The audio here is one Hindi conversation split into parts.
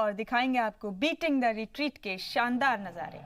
और दिखाएंगे आपको बीटिंग द रिट्रीट के शानदार नज़ारे।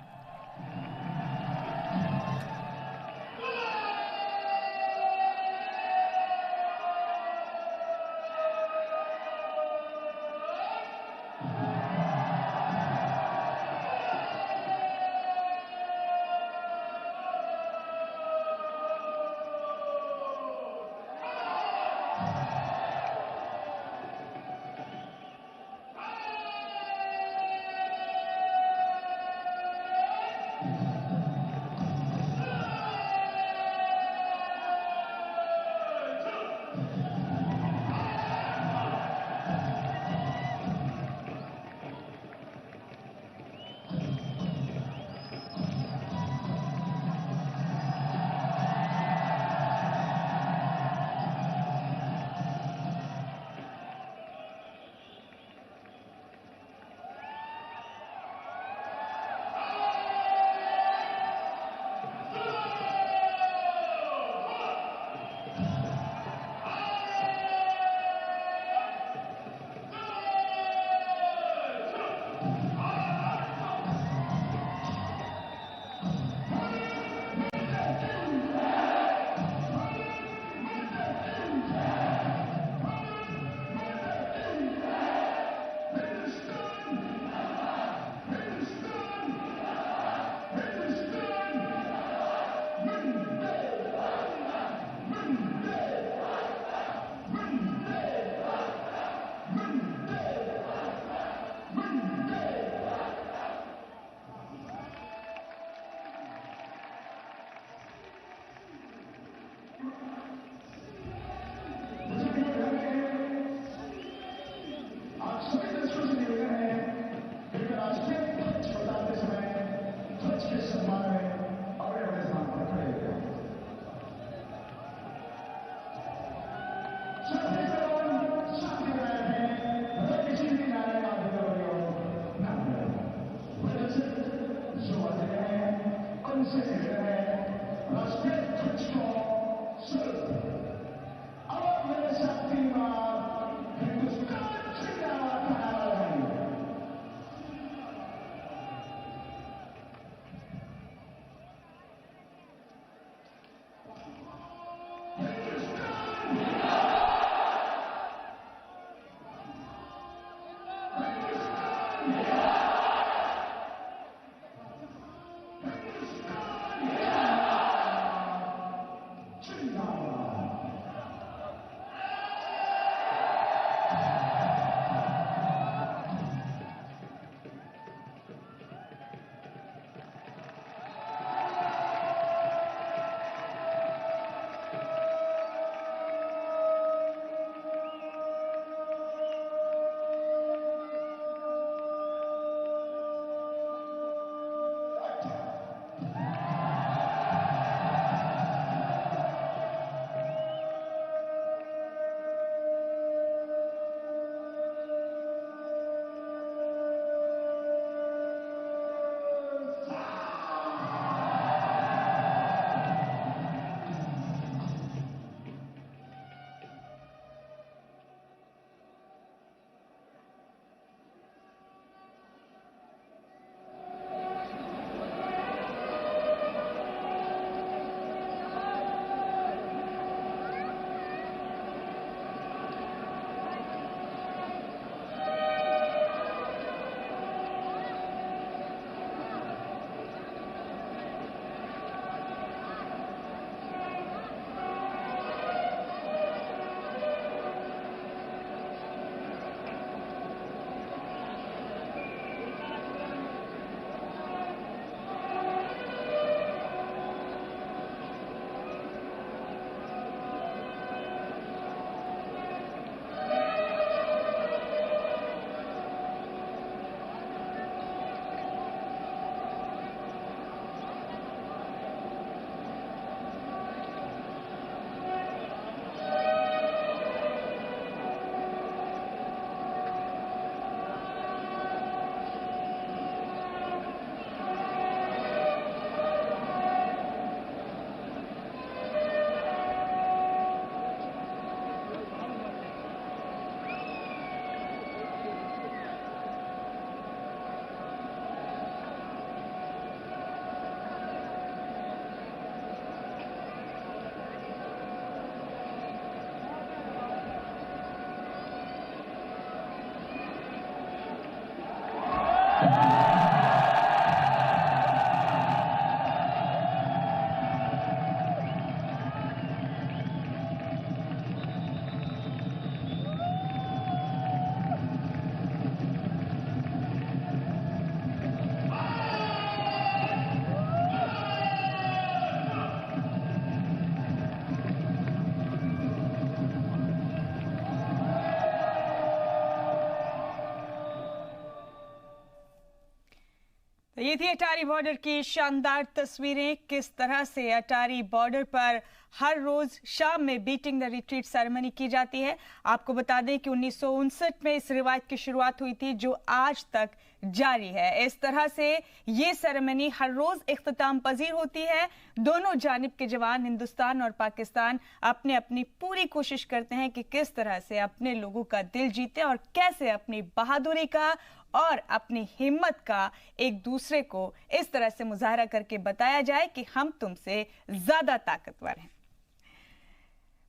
तो ये थी अटारी बॉर्डर की शानदार तस्वीरें। किस तरह से अटारी बॉर्डर पर हर रोज शाम में बीटिंग द रिट्रीट सेरेमनी की जाती है। आपको बता दें कि 1959 में इस रिवायत की शुरुआत हुई थी, जो आज तक जारी है। इस तरह से ये सेरेमनी हर रोज इख्तिताम पजीर होती है। दोनों जानिब के जवान, हिंदुस्तान और पाकिस्तान, अपने अपनी पूरी कोशिश करते हैं कि किस तरह से अपने लोगों का दिल जीते और कैसे अपनी बहादुरी का और अपनी हिम्मत का एक दूसरे को इस तरह से मुजाहरा करके बताया जाए कि हम तुमसे ज्यादा ताकतवर हैं।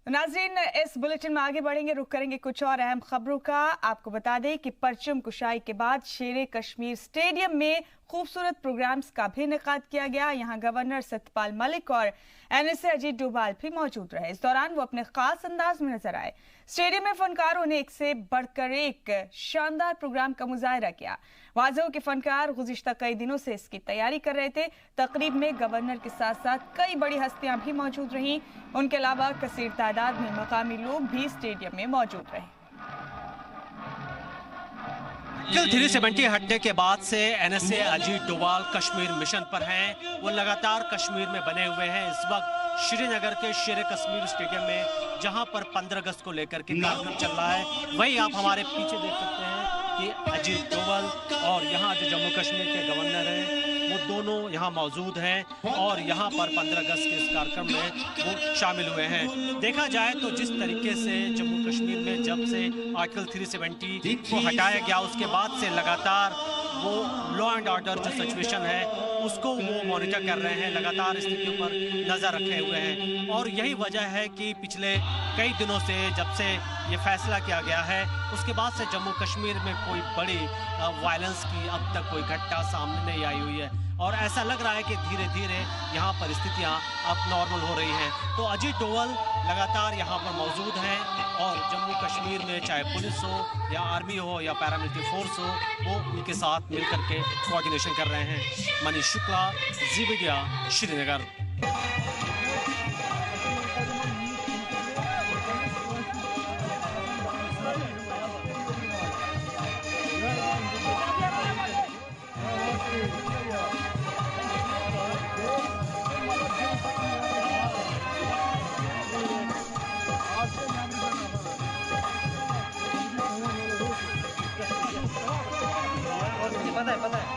नाज़रीन, इस बुलेटिन में आगे बढ़ेंगे, रुक करेंगे कुछ और अहम खबरों का। आपको बता दें कि परचम कुशाई के बाद शेरे कश्मीर स्टेडियम में खूबसूरत प्रोग्राम्स का भी इनेकाद किया गया। यहाँ गवर्नर सत्यपाल मलिक और NSA अजीत डोभाल भी मौजूद रहे। इस दौरान वो अपने खास अंदाज में नजर आए। स्टेडियम में फनकारों ने एक से बढ़कर एक शानदार प्रोग्राम का मुजाहरा किया। वाज़ह के फनकार गुज़िश्ता कई दिनों से इसकी तैयारी कर रहे थे। तकरीब में गवर्नर के साथ साथ कई बड़ी हस्तियां भी मौजूद रहीं। उनके अलावा कसीर तादाद में मकामी लोग भी स्टेडियम में मौजूद रहे। आर्टिकल 370 हटने के बाद से NSA अजीत डोभाल कश्मीर मिशन पर हैं। वो लगातार कश्मीर में बने हुए हैं। इस वक्त श्रीनगर के शेर कश्मीर स्टेडियम में, जहां पर 15 अगस्त को लेकर के कार्यक्रम चल रहा है, वहीं आप हमारे पीछे देख सकते हैं कि अजीत डोभाल और यहाँ जो जम्मू कश्मीर के गवर्नर हैं वो दोनों यहाँ मौजूद हैं और यहाँ पर 15 अगस्त के इस कार्यक्रम में वो शामिल हुए हैं। देखा जाए तो जिस तरीके से जम्मू कश्मीर में जब से आर्टिकल 370 को हटाया गया, उसके बाद से लगातार वो लॉ एंड ऑर्डर जो सिचुएशन है उसको वो मॉनिटर कर रहे हैं, लगातार स्थितियों पर नज़र रखे हुए हैं। और यही वजह है कि पिछले कई दिनों से, जब से ये फैसला किया गया है, उसके बाद से जम्मू कश्मीर में कोई बड़ी वायलेंस की अब तक कोई घटना सामने नहीं आई हुई है और ऐसा लग रहा है कि धीरे धीरे यहाँ पर स्थितियाँ अब नॉर्मल हो रही हैं। तो अजीत डोभाल लगातार यहाँ पर मौजूद हैं और जम्मू कश्मीर में चाहे पुलिस हो या आर्मी हो या पैरामिलिट्री फोर्स हो, वो उनके साथ मिलकर के कोऑर्डिनेशन कर रहे हैं। मनीष शुक्ला, जी मीडिया, श्रीनगर। पता है।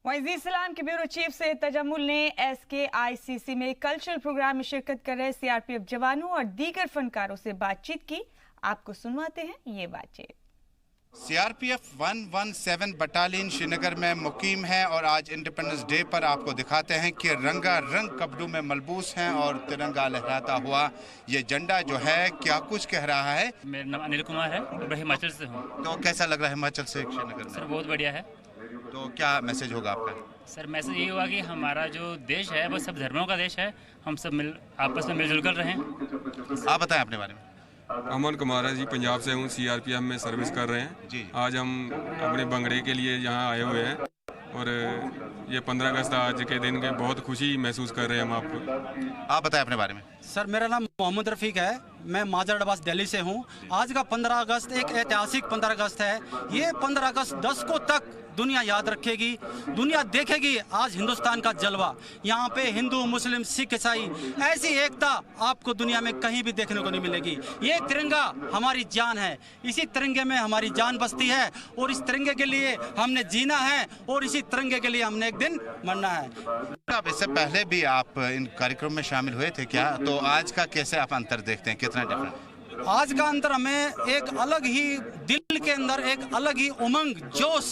वज़ीर सलाम के ब्यूरो चीफ से तजम्मुल ने SKICC में कल्चरल प्रोग्राम में शिरकत कर रहे CRPF जवानों और दीगर फनकारों से बातचीत की। आपको सुनवाते हैं ये बातचीत। CRPF 117 बटालियन श्रीनगर में मुकीम है और आज इंडिपेंडेंस डे पर आपको दिखाते हैं कि रंगा रंग कपड़ों में मलबूस हैं और तिरंगा लहराता हुआ ये झंडा जो है क्या कुछ कह रहा है। मेरा नाम अनिल कुमार है, मैं हिमाचल से हूँ। तो कैसा लग रहा है हिमाचल से श्रीनगर में? सर बहुत बढ़िया है। तो क्या मैसेज होगा आपका? सर मैसेज ये हुआ कि हमारा जो देश है वो सब धर्मों का देश है, हम सब आपस में मिलजुल कर रहें। आप बताएं अपने बारे में। अमन कुमार है जी, पंजाब से हूँ, CRPF में सर्विस कर रहे हैं जी। आज हम अपने भंगड़े के लिए यहाँ आए हुए हैं और ये 15 अगस्त आज के दिन के बहुत खुशी महसूस कर रहे हैं हम। आपको आप बताएं अपने बारे में। सर मेरा नाम मोहम्मद रफ़ीक है, मैं माजर अब्बास दिल्ली से हूँ। आज का 15 अगस्त एक ऐतिहासिक 15 अगस्त है। ये 15 अगस्त दशकों तक दुनिया याद रखेगी, दुनिया देखेगी आज हिंदुस्तान का जलवा। यहाँ पे हिंदू, मुस्लिम, सिख, ईसाई, ऐसी एकता आपको दुनिया में कहीं भी देखने को नहीं मिलेगी। ये तिरंगा हमारी जान है, इसी तिरंगे में हमारी जान बसती है और इस तिरंगे के लिए हमने जीना है और इसी तिरंगे के लिए हमने एक दिन मरना है। अब इससे पहले भी आप इन कार्यक्रम में शामिल हुए थे क्या? तो आज का कैसे आप अंतर देखते हैं, कितना डिफरेंट? आज का अंतर हमें एक अलग ही दिल के अंदर एक अलग ही उमंग, जोश,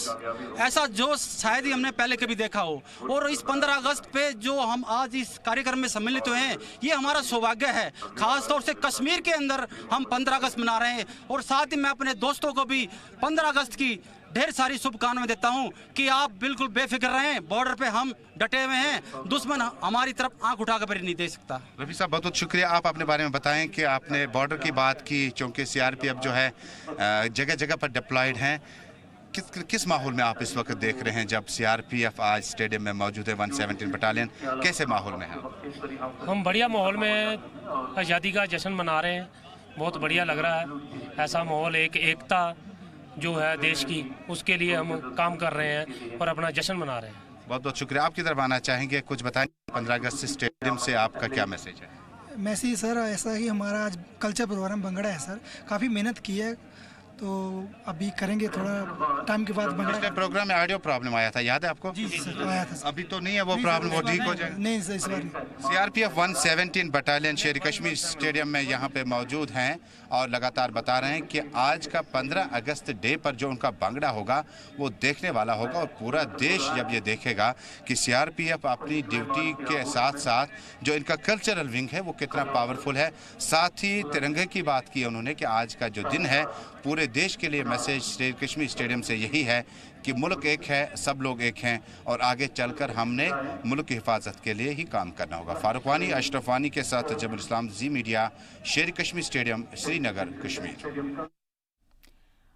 ऐसा जोश शायद ही हमने पहले कभी देखा हो। और इस 15 अगस्त पे जो हम आज इस कार्यक्रम में सम्मिलित हुए हैं, ये हमारा सौभाग्य है। खास तौर से कश्मीर के अंदर हम 15 अगस्त मना रहे हैं और साथ ही मैं अपने दोस्तों को भी 15 अगस्त की ढेर सारी शुभकामनाएं देता हूं कि आप बिल्कुल बेफिक्र रहें। बॉर्डर पे हम डटे हुए हैं, दुश्मन हमारी तरफ आंख उठाकर नहीं दे सकता। रफी साहब, बहुत बहुत शुक्रिया। आप अपने बारे में बताएं कि आपने बॉर्डर की बात की, चूँकि सीआरपीएफ जो है जगह जगह पर डिप्लॉयड हैं। किस माहौल में आप इस वक्त देख रहे हैं जब सीआरपीएफ आज स्टेडियम में मौजूद है? 117 बटालियन कैसे माहौल में है? हम बढ़िया माहौल में आज़ादी का जश्न मना रहे हैं, बहुत बढ़िया लग रहा है। ऐसा माहौल, एक एकता जो है देश की, उसके लिए हम काम कर रहे हैं और अपना जश्न मना रहे हैं। बहुत बहुत शुक्रिया। आप की तरफ आना चाहेंगे, कुछ बताएं 15 अगस्त स्टेडियम से आपका क्या मैसेज है? मैसेज सर ऐसा ही, हमारा आज कल्चर प्रोग्राम भंगड़ा है सर, काफ़ी मेहनत की है, तो अभी करेंगे थोड़ा टाइम के बाद। पिछले प्रोग्राम में ऑडियो प्रॉब्लम आया था, याद है आपको? जी सर, आया था। अभी तो नहीं है वो प्रॉब्लम, वो ठीक हो जाएगा? नहीं सर, इस बार नहीं। सीआरपीएफ 117 बटालियन शेर कश्मीर स्टेडियम में यहाँ पे मौजूद हैं और लगातार बता रहे हैं कि आज का 15 अगस्त डे पर जो उनका भांगड़ा होगा वो देखने वाला होगा और पूरा देश जब ये देखेगा कि सीआरपीएफ अपनी ड्यूटी के साथ साथ जो इनका कल्चरल विंग है वो कितना पावरफुल है। साथ ही तिरंगे की बात की उन्होंने कि आज का जो दिन है पूरे देश के लिए मैसेज शेर कश्मीर स्टेडियम से यही है कि मुल्क एक है, सब लोग एक हैं और आगे चलकर हमने मुल्क की हिफाजत के लिए ही काम करना होगा। फारूक वानी, अशरफ वानी के साथ जबल इस्लाम, जी मीडिया, शेर कश्मीर स्टेडियम, श्रीनगर, कश्मीर।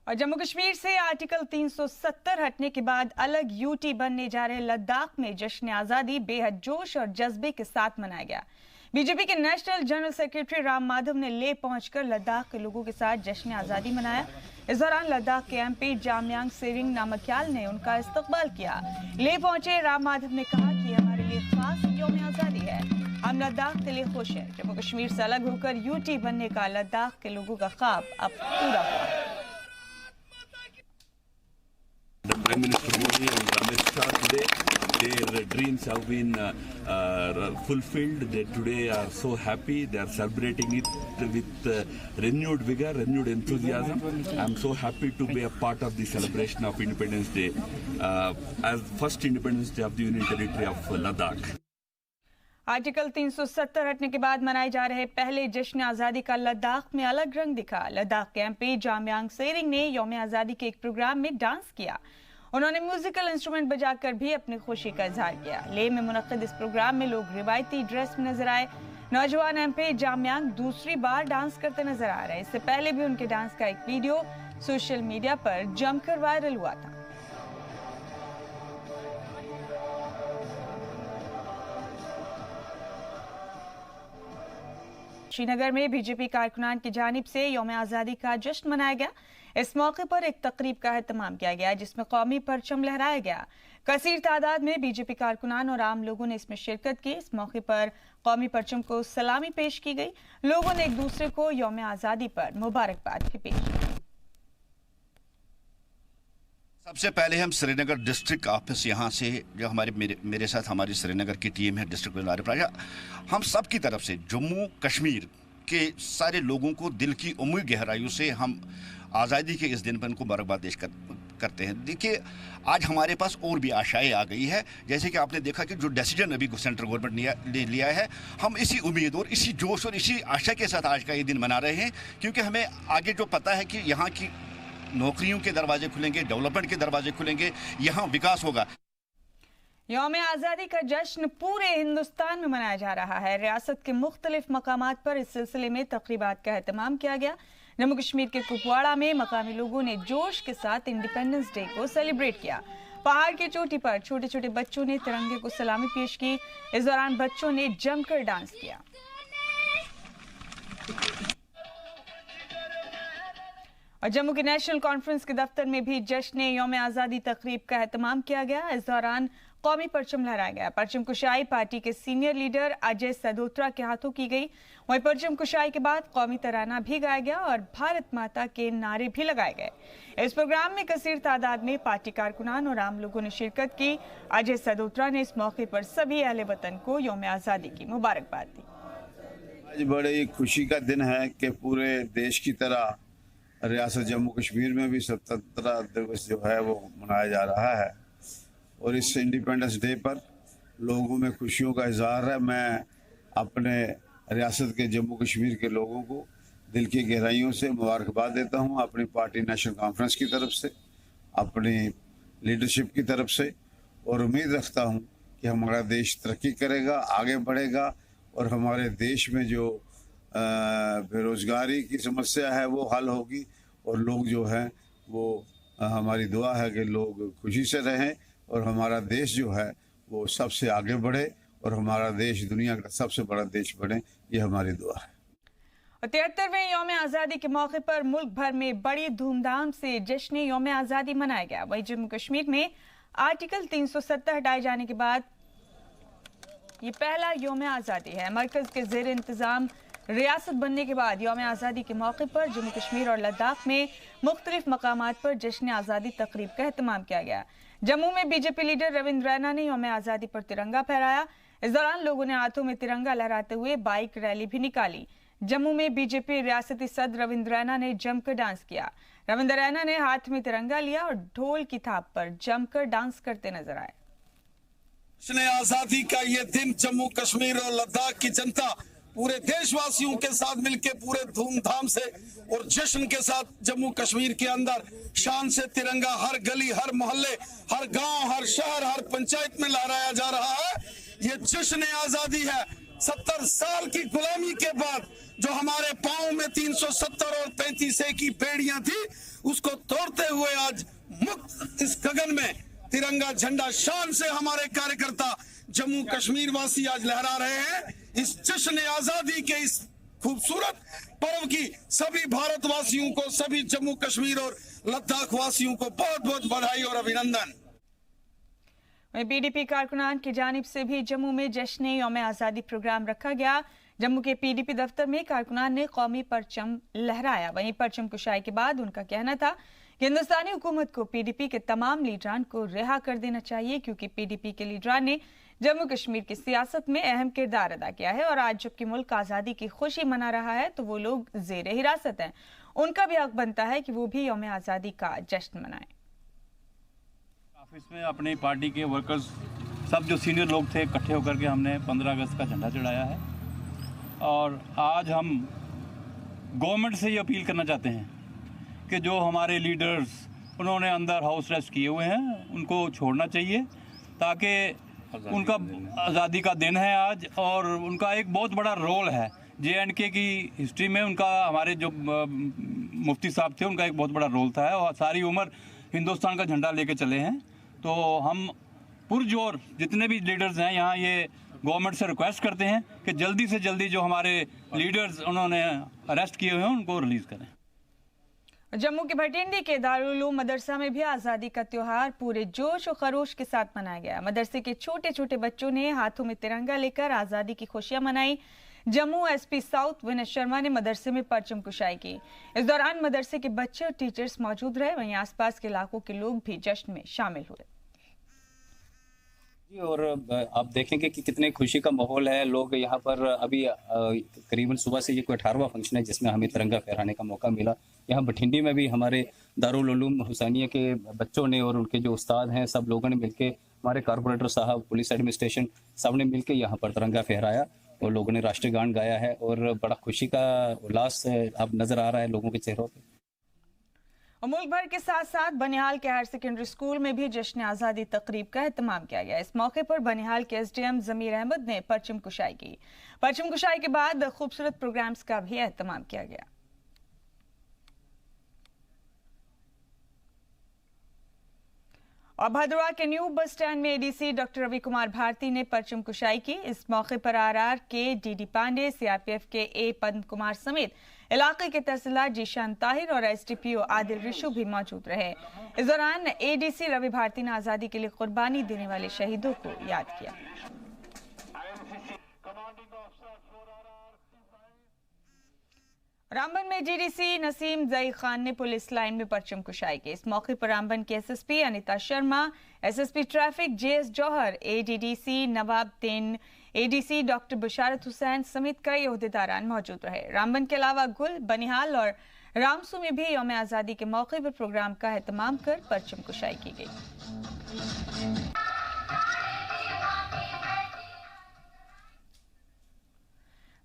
और जम्मू कश्मीर से आर्टिकल 370 हटने के बाद अलग यूटी बनने जा रहे लद्दाख में जश्न आज़ादी बेहद जोश और जज्बे के साथ मनाया गया। बीजेपी के national general secretary Ram Madhav ने लेह पहुंचकर लद्दाख के लोगों के साथ जश्न आज़ादी मनाया। इस दौरान लद्दाख के एमपी जामयांग सेरिंग नामक्याल ने उनका इस्तकबाल किया। लेह पहुंचे राम माधव ने कहा कि हमारे लिए खास यौम आज़ादी है, हम लद्दाख के लिए खुश हैं। जम्मू कश्मीर से अलग होकर यूटी बनने का लद्दाख के लोगों का ख्वाब अब पूरा हुआ। The Prime Minister Modi and Ramesh Shah today, their dreams have been fulfilled. They today are so happy. They are celebrating it with renewed vigor, renewed enthusiasm. I am so happy to be a part of the celebration of Independence Day as first Independence Day of the Union Territory of Ladakh. Article 370 हटने के बाद मनाए जा रहे पहले जश्न आज़ादी का लद्दाख में अलग रंग दिखा। लद्दाख के एमपी जामयांग सेरिंग ने यौम आज़ादी के एक प्रोग्राम में डांस किया। उन्होंने म्यूजिकल इंस्ट्रूमेंट बजाकर भी अपनी खुशी का इजहार किया। लेह में मुनक्किद इस प्रोग्राम में लोग रिवायती ड्रेस में नजर आए। नौजवान एमपी जामयांग दूसरी बार डांस करते नजर आ रहे हैं। इससे पहले भी उनके डांस का एक वीडियो सोशल मीडिया पर जमकर वायरल हुआ था। श्रीनगर में बीजेपी कारकुनान की जानिब से यौम आज़ादी का जश्न मनाया गया। इस मौके पर एक तकरीब का एहतमाम किया गया जिसमें कौमी परचम लहराया गया। कसीर तादाद में बीजेपी कारकुनान और आम लोगों ने इसमें शिरकत की। इस मौके पर कौमी परचम को सलामी पेश की गई। लोगों ने एक दूसरे को यौम आज़ादी पर मुबारकबाद भी पेश की। सबसे पहले हम श्रीनगर डिस्ट्रिक्ट ऑफिस यहाँ से जो मेरे साथ हमारी श्रीनगर की टीम है, डिस्ट्रिक्ट राजा, हम सब की तरफ से जम्मू कश्मीर के सारे लोगों को दिल की उम्मीद गहराइयों से हम आज़ादी के इस दिन पर उनको मुबारकबाद पेश करते हैं। देखिए, आज हमारे पास और भी आशाएं आ गई है। जैसे कि आपने देखा कि जो डिसीजन अभी सेंट्रल गवर्नमेंट ने लिया है, हम इसी उम्मीद और इसी जोश और इसी आशा के साथ आज का ये दिन मना रहे हैं, क्योंकि हमें आगे जो पता है कि यहाँ की नौकरियों के दरवाजे खुलेंगे, डेवलपमेंट के दरवाजे खुलेंगे, यहाँ विकास होगा। यौम आज़ादी का जश्न पूरे हिंदुस्तान में मनाया जा रहा है। रियासत के मुख्तलिफ मकामात पर इस सिलसिले में तकरीबात का एहतमाम किया गया। जम्मू कश्मीर के कुपवाड़ा में मकामी लोगों ने जोश के साथ इंडिपेंडेंस डे को सेलिब्रेट किया। पहाड़ की चोटी पर छोटे छोटे बच्चों ने तिरंगे को सलामी पेश की। इस दौरान बच्चों ने जमकर डांस किया। और जम्मू के नेशनल कॉन्फ्रेंस के दफ्तर में भी जश्न यौम आज़ादी तकरीब का एहतमाम किया गया। इस दौरान कौमी परचम लहराया गया। परचम कुशाई पार्टी के सीनियर लीडर अजय सदोत्रा के हाथों की गई। वहीं परचम कुशाई के बाद कौमी तराना भी गाया गया और भारत माता के नारे भी लगाए गए। इस प्रोग्राम में कसीर तादाद में पार्टी कारकुनान और आम लोगों ने शिरकत की। अजय सदोत्रा ने इस मौके पर सभी अहले वतन को यौम आज़ादी की मुबारकबाद दी। आज बड़ी खुशी का दिन है कि पूरे देश की तरह रियासत जम्मू कश्मीर में भी स्वतंत्रता दिवस जो है वो मनाया जा रहा है और इस इंडिपेंडेंस डे पर लोगों में खुशियों का इजहार है। मैं अपने रियासत के जम्मू कश्मीर के लोगों को दिल की गहराइयों से मुबारकबाद देता हूं, अपनी पार्टी नेशनल कॉन्फ्रेंस की तरफ से, अपनी लीडरशिप की तरफ से, और उम्मीद रखता हूं कि हमारा देश तरक्की करेगा, आगे बढ़ेगा और हमारे देश में जो बेरोजगारी की समस्या है वो हल होगी और लोग जो हैं वो हमारी दुआ है कि लोग खुशी से रहें और हमारा देश जो है वो सबसे आगे बढ़े और हमारा देश दुनिया का सबसे बड़ा देश बने, ये हमारी दुआ है। 73वें यौम आज़ादी के मौके पर मुल्क भर में बड़ी धूमधाम से जश्न यौम आज़ादी मनाया गया। वहीं जम्मू कश्मीर में आर्टिकल 370 हटाए जाने के बाद ये पहला यौम आज़ादी है। मरकज के ज़ेर इंतज़ाम रियासत बनने के बाद यौम आज़ादी के मौके पर जम्मू कश्मीर और लद्दाख में मुख्तलिफ मकामात पर जश्न आज़ादी तकरीब का एहतमाम किया गया। जम्मू में बीजेपी लीडर रविंद्र रैना ने यौम आज़ादी पर तिरंगा फहराया। इस दौरान लोगों ने हाथों में तिरंगा लहराते हुए बाइक रैली भी निकाली। जम्मू में बीजेपी रियासती सदर रविंद्र रैना ने जमकर डांस किया। रविंद्र रैना ने हाथ में तिरंगा लिया और ढोल की थाप पर जमकर डांस करते नजर आए। जश्न आज़ादी का ये दिन जम्मू कश्मीर और लद्दाख की जनता पूरे देशवासियों के साथ मिलकर पूरे धूमधाम से और जश्न के साथ जम्मू कश्मीर के अंदर शान से तिरंगा हर गली, हर मोहल्ले, हर गांव, हर शहर, हर पंचायत में लहराया जा रहा है। ये जश्न आज़ादी है। 70 साल की गुलामी के बाद जो हमारे पांव में 370 और 35A की बेड़ियां थी, उसको तोड़ते हुए आज मुक्त इस गगन में तिरंगा झंडा शान से हमारे कार्यकर्ता जम्मू कश्मीर वासी आज लहरा रहे हैं। इस जश्न आज़ादी के इस खूबसूरत पर्व की सभी भारतवासियों को, सभी जम्मू कश्मीर और लद्दाख वासियों को बहुत बहुत बधाई और अभिनंदन। पीडीपी कारकुनान की जानिब से भी जम्मू में जश्न यौम आज़ादी प्रोग्राम रखा गया। जम्मू के पीडीपी दफ्तर में कारकुनान ने कौमी परचम लहराया। वहीं परचम कुशाई के बाद उनका कहना था कि हिंदुस्तानी हुकूमत को पीडीपी के तमाम लीडरान को रिहा कर देना चाहिए, क्योंकि पीडीपी के लीडरान ने जम्मू कश्मीर की सियासत में अहम किरदार अदा किया है और आज जबकि मुल्क आज़ादी की खुशी मना रहा है तो वो लोग ज़ेर हिरासत हैं। उनका भी हक बनता है कि वो भी यौम आज़ादी का जश्न मनाएं। ऑफिस में अपनी पार्टी के वर्कर्स सब जो सीनियर लोग थे इकट्ठे होकर के हमने 15 अगस्त का झंडा चढ़ाया है और आज हम गवर्नमेंट से ये अपील करना चाहते हैं कि जो हमारे लीडर्स उन्होंने अंदर हाउस अरेस्ट किए हुए हैं उनको छोड़ना चाहिए, ताकि उनका आज़ादी का दिन है आज और उनका एक बहुत बड़ा रोल है JNK की हिस्ट्री में। उनका हमारे जो मुफ्ती साहब थे उनका एक बहुत बड़ा रोल था और सारी उम्र हिंदुस्तान का झंडा लेके चले हैं। तो हम पुरजोर जितने भी लीडर्स हैं यहाँ ये गवर्नमेंट से रिक्वेस्ट करते हैं कि जल्दी से जल्दी जो हमारे लीडर्स उन्होंने अरेस्ट किए हुए हैं उनको रिलीज़ करें। जम्मू के भटिंडी के दारुल उलूम मदरसा में भी आज़ादी का त्योहार पूरे जोश और खरोश के साथ मनाया गया। मदरसे के छोटे छोटे बच्चों ने हाथों में तिरंगा लेकर आज़ादी की खुशियां मनाई। जम्मू SP साउथ विनय शर्मा ने मदरसे में परचम कुशाई की। इस दौरान मदरसे के बच्चे और टीचर्स मौजूद रहे। वहीं आसपास के इलाकों के लोग भी जश्न में शामिल हुए। और आप देखेंगे कि कितने खुशी का माहौल है। लोग यहाँ पर अभी करीबन सुबह से ये कोई 18वां फंक्शन है जिसमें हमें तिरंगा फहराने का मौका मिला। यहाँ बठिंडी में भी हमारे दारुल उलूम हुसैनिया के बच्चों ने और उनके जो उस्ताद हैं सब लोगों ने मिलके, हमारे कारपोरेटर साहब, पुलिस एडमिनिस्ट्रेशन सब ने मिलके यहाँ पर तिरंगा फहराया और लोगों ने राष्ट्रीय गान गाया है और बड़ा खुशी का उल्लास अब नजर आ रहा है लोगों के चेहरों पर। और मुल्क भर के साथ साथ बनिहाल के हायर सेकेंडरी स्कूल में भी जश्न आज़ादी तकरीब का एहतमाम किया गया। इस मौके पर बनिहाल के SDM जमीर अहमद ने परचम कुशाई की। परचम कुशाई के बाद खूबसूरत प्रोग्राम्स का भी एहतमाम किया गया। और भद्रवाह के न्यू बस स्टैंड में ADC डॉक्टर रवि कुमार भारती ने परचम कुशाई की। इस मौके पर RR के DD पांडे, CRPF के A पद्म कुमार समेत इलाके के तहसीलदार जीशान ताहिर और एसडीपीओ आदिल रिशु भी मौजूद रहे। इस दौरान एडीसी रवि भारती ने आजादी के लिए कुर्बानी देने वाले शहीदों को याद किया। रामबन में जीडीसी नसीम जई खान ने पुलिस लाइन में परचम कुशाई की। इस मौके पर रामबन की SSP Anita Sharma, SSP traffic JS Johar, ADDC Nawabuddin, ADC doctor Basharat Hussain समेत कई ओहदेदारान मौजूद रहे। रामबन के अलावा गुल, बनिहाल और रामसू में भी यौम आज़ादी के मौके पर प्रोग्राम का एहतमाम कर परचम कुशाई की गई।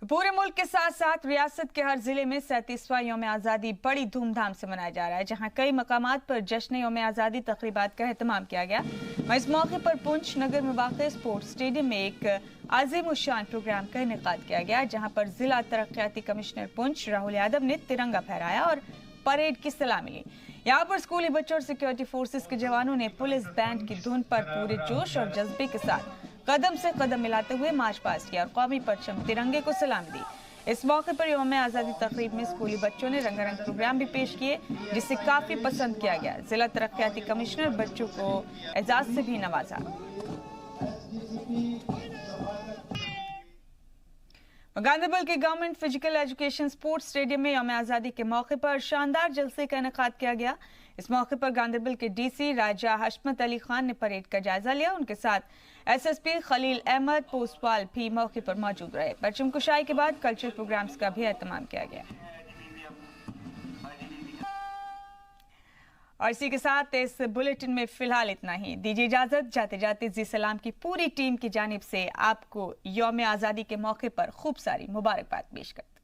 पूरे मुल्क के साथ साथ रियासत के हर जिले में 37वां यौम आज़ादी बड़ी धूमधाम से मनाया जा रहा है, जहां कई मकामात पर जश्न यौम आज़ादी तकरीबात का एहतमाम किया गया। इस मौके पर पुंछ नगर में वाक़े स्पोर्ट्स स्टेडियम में एक अज़ीमुश्शान प्रोग्राम का इनेकाद किया गया, जहां पर जिला तरक्याती कमिश्नर पुंछ राहुल यादव ने तिरंगा फहराया और परेड की सलामी ली। यहाँ पर स्कूली बच्चों और सिक्योरिटी फोर्सेस के जवानों ने पुलिस बैंड की धुन पर पूरे जोश और जज्बे के साथ कदम से कदम मिलाते हुए मार्च पास्ट किया और कौमी परचम तिरंगे को सलामी दी। इस मौके पर यौम आज़ादी तकरीब में स्कूली बच्चों ने रंगारंग प्रोग्राम भी पेश किए, जिसे काफी पसंद किया गया। जिला तरक्याती कमिश्नर बच्चों को एजाज से भी नवाजा। गांधरबल के government physical education sports stadium में यौम आज़ादी के मौके पर शानदार जलसे का इनेकाद किया गया। इस मौके पर गांधरबल के डीसी राजा हशमत अली खान ने परेड का जायजा लिया। उनके साथ एसएसपी खलील अहमद पोस्टवाल भी मौके पर मौजूद रहे। परचम कुशाई के बाद कल्चरल प्रोग्राम्स का भी एहतमाम किया गया। और इसी के साथ इस बुलेटिन में फिलहाल इतना ही। दीजिए इजाजत। जाते जाते जी सलाम की पूरी टीम की जानिब से आपको यौम आज़ादी के मौके पर खूब सारी मुबारकबाद पेश करते हैं।